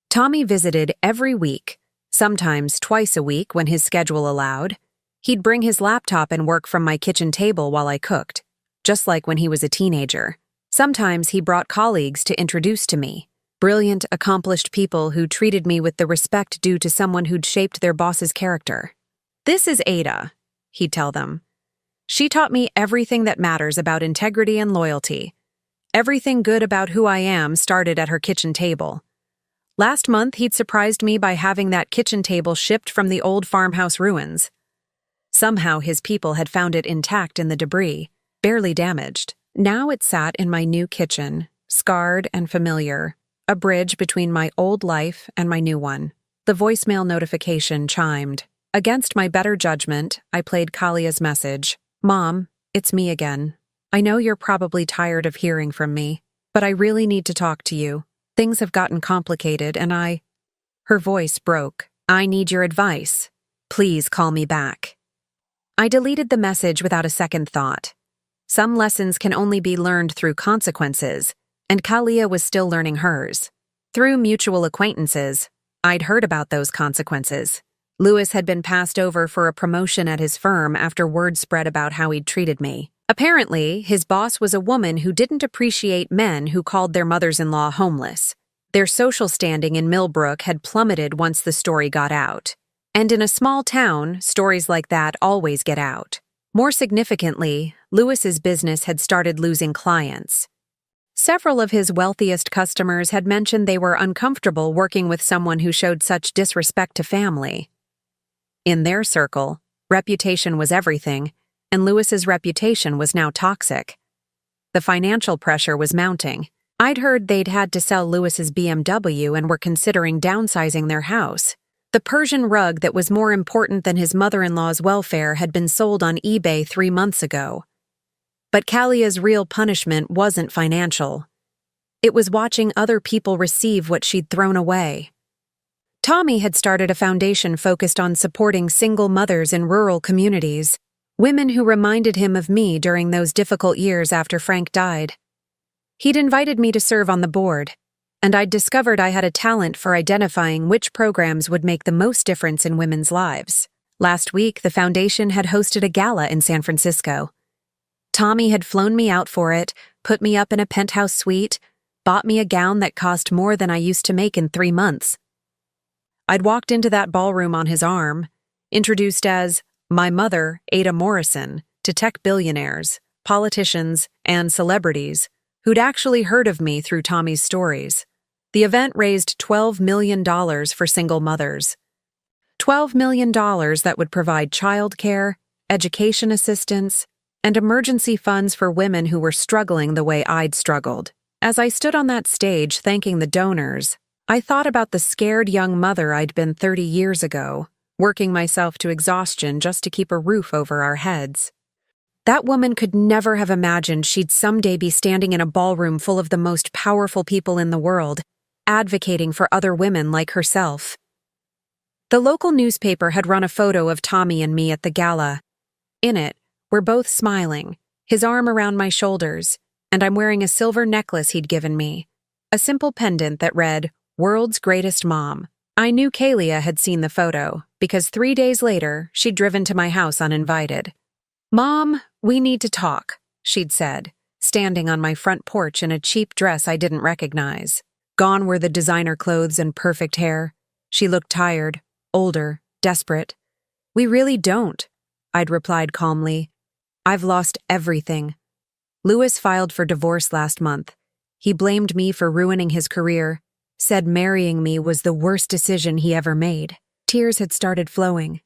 Tommy visited every week, sometimes twice a week when his schedule allowed. He'd bring his laptop and work from my kitchen table while I cooked, just like when he was a teenager. Sometimes he brought colleagues to introduce to me, brilliant, accomplished people who treated me with the respect due to someone who'd shaped their boss's character. This is Ada, he'd tell them. She taught me everything that matters about integrity and loyalty. Everything good about who I am started at her kitchen table. Last month, he'd surprised me by having that kitchen table shipped from the old farmhouse ruins. Somehow his people had found it intact in the debris, barely damaged. Now it sat in my new kitchen, scarred and familiar, a bridge between my old life and my new one. The voicemail notification chimed. Against my better judgment, I played Kalia's message. Mom, it's me again. I know you're probably tired of hearing from me, but I really need to talk to you. Things have gotten complicated and Her voice broke. I need your advice. Please call me back. I deleted the message without a second thought. Some lessons can only be learned through consequences, and Kalia was still learning hers. Through mutual acquaintances, I'd heard about those consequences. Louis had been passed over for a promotion at his firm after word spread about how he'd treated me. Apparently, his boss was a woman who didn't appreciate men who called their mothers-in-law homeless. Their social standing in Millbrook had plummeted once the story got out. And in a small town, stories like that always get out. More significantly, Louis's business had started losing clients. Several of his wealthiest customers had mentioned they were uncomfortable working with someone who showed such disrespect to family. In their circle, reputation was everything, and Louis's reputation was now toxic. The financial pressure was mounting. I'd heard they'd had to sell Louis's BMW and were considering downsizing their house. The Persian rug that was more important than his mother-in-law's welfare had been sold on eBay 3 months ago. But Kalia's real punishment wasn't financial. It was watching other people receive what she'd thrown away. Tommy had started a foundation focused on supporting single mothers in rural communities, women who reminded him of me during those difficult years after Frank died. He'd invited me to serve on the board, and I'd discovered I had a talent for identifying which programs would make the most difference in women's lives. Last week, the foundation had hosted a gala in San Francisco. Tommy had flown me out for it, put me up in a penthouse suite, bought me a gown that cost more than I used to make in 3 months. I'd walked into that ballroom on his arm, introduced as my mother, Ada Morrison, to tech billionaires, politicians, and celebrities who'd actually heard of me through Tommy's stories. The event raised $12 million for single mothers. $12 million that would provide childcare, education assistance, and emergency funds for women who were struggling the way I'd struggled. As I stood on that stage thanking the donors, I thought about the scared young mother I'd been 30 years ago, working myself to exhaustion just to keep a roof over our heads. That woman could never have imagined she'd someday be standing in a ballroom full of the most powerful people in the world, advocating for other women like herself. The local newspaper had run a photo of Tommy and me at the gala. In it, we're both smiling, his arm around my shoulders, and I'm wearing a silver necklace he'd given me, a simple pendant that read, World's Greatest Mom. I knew Kalia had seen the photo, because 3 days later, she'd driven to my house uninvited. Mom, we need to talk, she'd said, standing on my front porch in a cheap dress I didn't recognize. Gone were the designer clothes and perfect hair. She looked tired, older, desperate. We really don't, I'd replied calmly. I've lost everything. Louis filed for divorce last month. He blamed me for ruining his career, said marrying me was the worst decision he ever made. Tears had started flowing.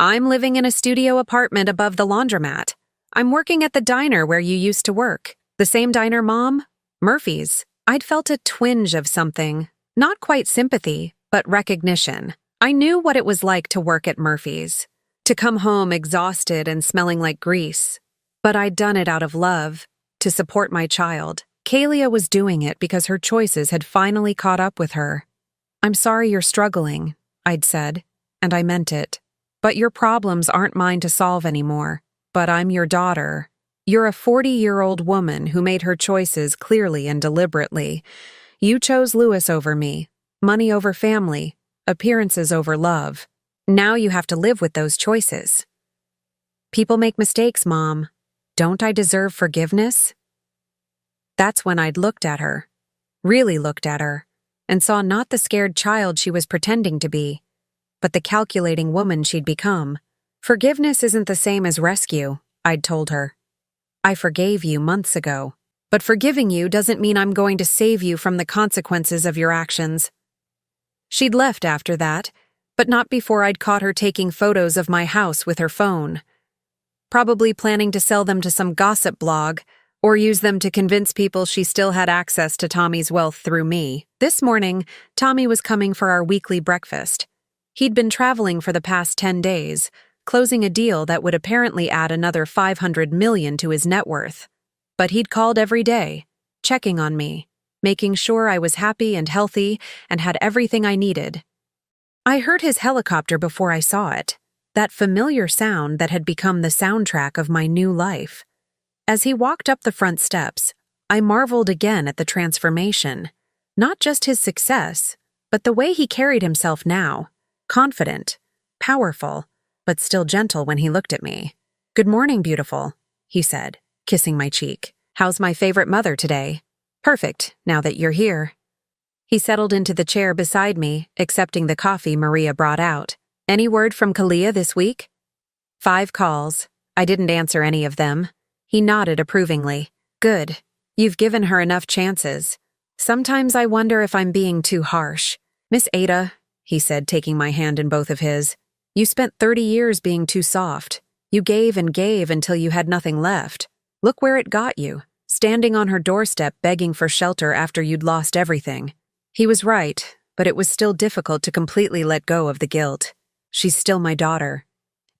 I'm living in a studio apartment above the laundromat. I'm working at the diner where you used to work. The same diner, Mom? Murphy's. I'd felt a twinge of something. Not quite sympathy, but recognition. I knew what it was like to work at Murphy's. To come home exhausted and smelling like grease. But I'd done it out of love, to support my child. Kalia was doing it because her choices had finally caught up with her. I'm sorry you're struggling, I'd said, and I meant it. But your problems aren't mine to solve anymore. But I'm your daughter. You're a 40-year-old woman who made her choices clearly and deliberately. You chose Louis over me, money over family, appearances over love. Now you have to live with those choices. People make mistakes, Mom. Don't I deserve forgiveness? That's when I'd looked at her, really looked at her, and saw not the scared child she was pretending to be, but the calculating woman she'd become. Forgiveness isn't the same as rescue, I'd told her. I forgave you months ago, but forgiving you doesn't mean I'm going to save you from the consequences of your actions. She'd left after that, but not before I'd caught her taking photos of my house with her phone. Probably planning to sell them to some gossip blog, or use them to convince people she still had access to Tommy's wealth through me. This morning, Tommy was coming for our weekly breakfast. He'd been traveling for the past 10 days, closing a deal that would apparently add another $500 million to his net worth. But he'd called every day, checking on me, making sure I was happy and healthy and had everything I needed. I heard his helicopter before I saw it, that familiar sound that had become the soundtrack of my new life. As he walked up the front steps, I marveled again at the transformation. Not just his success, but the way he carried himself now. Confident, powerful, but still gentle when he looked at me. "Good morning, beautiful," he said, kissing my cheek. "How's my favorite mother today?" "Perfect, now that you're here." He settled into the chair beside me, accepting the coffee Maria brought out. "Any word from Kalia this week?" 5 calls. I didn't answer any of them. He nodded approvingly. "Good. You've given her enough chances. Sometimes I wonder if I'm being too harsh." "Miss Ada," he said, taking my hand in both of his, "you spent 30 years being too soft. You gave and gave until you had nothing left. Look where it got you, standing on her doorstep begging for shelter after you'd lost everything." He was right, but it was still difficult to completely let go of the guilt. She's still my daughter.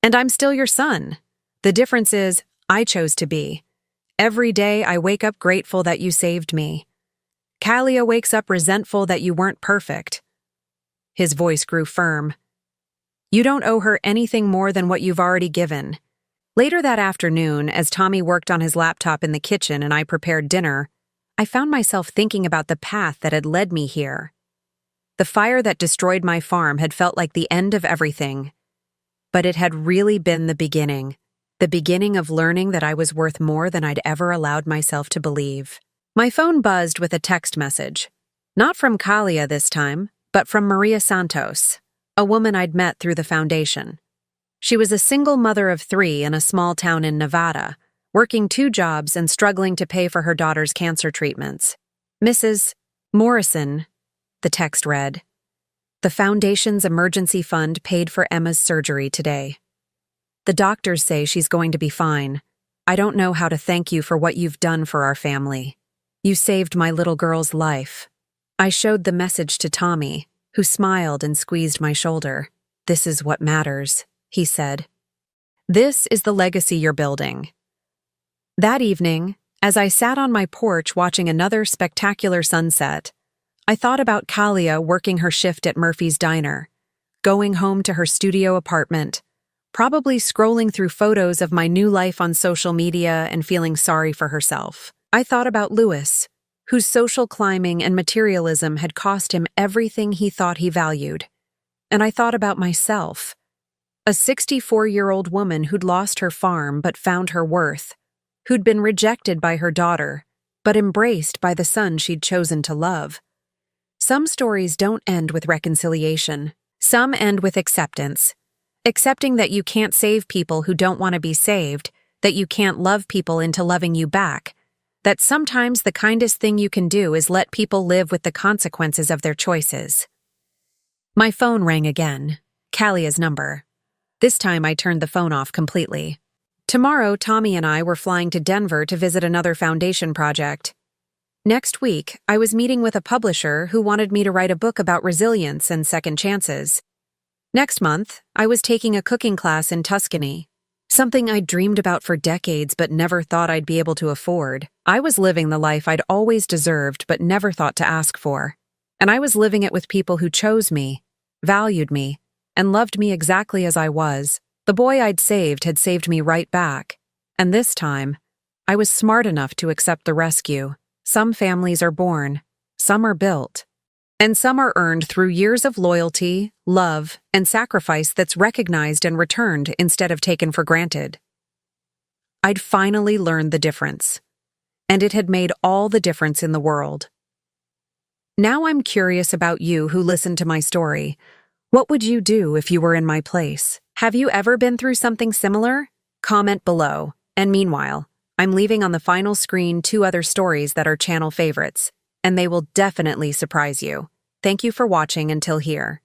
And I'm still your son. The difference is, I chose to be. Every day I wake up grateful that you saved me. Kalia wakes up resentful that you weren't perfect. His voice grew firm. You don't owe her anything more than what you've already given. Later that afternoon, as Tommy worked on his laptop in the kitchen and I prepared dinner, I found myself thinking about the path that had led me here. The fire that destroyed my farm had felt like the end of everything, but it had really been the beginning of learning that I was worth more than I'd ever allowed myself to believe. My phone buzzed with a text message. Not from Kalia this time, but from Maria Santos, a woman I'd met through the foundation. She was a single mother of 3 in a small town in Nevada, working 2 jobs and struggling to pay for her daughter's cancer treatments. "Mrs. Morrison," the text read, "the foundation's emergency fund paid for Emma's surgery today. The doctors say she's going to be fine. I don't know how to thank you for what you've done for our family. You saved my little girl's life." I showed the message to Tommy, who smiled and squeezed my shoulder. "This is what matters," he said. "This is the legacy you're building." That evening, as I sat on my porch watching another spectacular sunset, I thought about Kalia working her shift at Murphy's Diner, going home to her studio apartment, probably scrolling through photos of my new life on social media and feeling sorry for herself. I thought about Louis, whose social climbing and materialism had cost him everything he thought he valued. And I thought about myself, a 64-year-old woman who'd lost her farm but found her worth, who'd been rejected by her daughter, but embraced by the son she'd chosen to love. Some stories don't end with reconciliation. Some end with acceptance. Accepting that you can't save people who don't want to be saved, that you can't love people into loving you back, that sometimes the kindest thing you can do is let people live with the consequences of their choices. My phone rang again, Kalia's number. This time I turned the phone off completely. Tomorrow, Tommy and I were flying to Denver to visit another foundation project. Next week, I was meeting with a publisher who wanted me to write a book about resilience and second chances. Next month, I was taking a cooking class in Tuscany, something I'd dreamed about for decades but never thought I'd be able to afford. I was living the life I'd always deserved but never thought to ask for. And I was living it with people who chose me, valued me, and loved me exactly as I was. The boy I'd saved had saved me right back. And this time, I was smart enough to accept the rescue. Some families are born, some are built, and some are earned through years of loyalty, love, and sacrifice that's recognized and returned instead of taken for granted. I'd finally learned the difference, and it had made all the difference in the world. Now I'm curious about you who listened to my story. What would you do if you were in my place? Have you ever been through something similar? Comment below. And meanwhile, I'm leaving on the final screen 2 other stories that are channel favorites, and they will definitely surprise you. Thank you for watching until here.